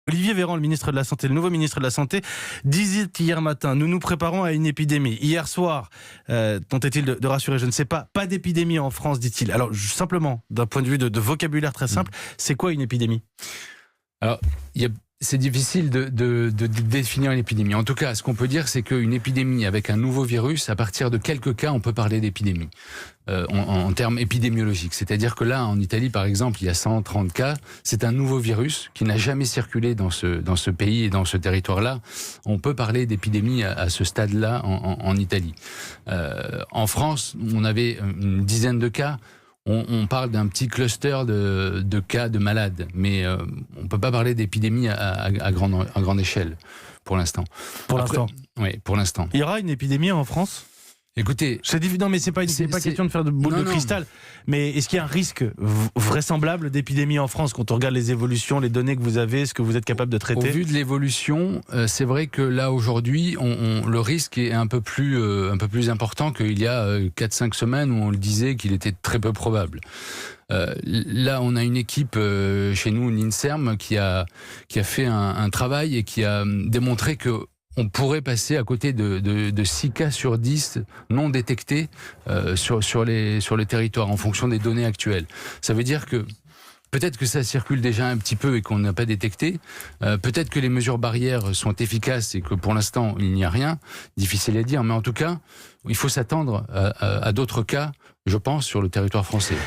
Olivier Véran, le ministre de la Santé, le nouveau ministre de la Santé, disait hier matin, nous nous préparons à une épidémie. Hier soir, tentait-il de rassurer, je ne sais pas d'épidémie en France, dit-il. Alors simplement, d'un point de vue de vocabulaire très simple, c'est quoi une épidémie ? Alors, c'est difficile de définir une épidémie. En tout cas, ce qu'on peut dire, c'est qu'une épidémie avec un nouveau virus, à partir de quelques cas, on peut parler d'épidémie. En termes épidémiologiques. C'est-à-dire que là, en Italie, par exemple, il y a 130 cas. C'est un nouveau virus qui n'a jamais circulé dans ce pays et dans ce territoire-là. On peut parler d'épidémie à ce stade-là en Italie. En France, on avait une dizaine de cas. On parle d'un petit cluster de cas de malades, mais on ne peut pas parler d'épidémie à grande échelle, pour l'instant. Oui, pour l'instant. Il y aura une épidémie en France ? Écoutez, non, mais c'est pas question de faire de boule de cristal. Mais est-ce qu'il y a un risque vraisemblable d'épidémie en France quand on regarde les évolutions, les données que vous avez, ce que vous êtes capable de traiter ? Au vu de l'évolution, c'est vrai que là aujourd'hui, le risque est un peu plus important qu'il y a 4-5 semaines où on le disait qu'il était très peu probable. Là, on a une équipe chez nous, l'INSERM, qui a fait un travail et qui a démontré que on pourrait passer à côté de 6 cas sur 10 non détectés sur les territoires en fonction des données actuelles. Ça veut dire que peut-être que ça circule déjà un petit peu et qu'on n'a pas détecté. Peut-être que les mesures barrières sont efficaces et que pour l'instant, il n'y a rien. Difficile à dire, mais en tout cas, il faut s'attendre à d'autres cas, je pense, sur le territoire français.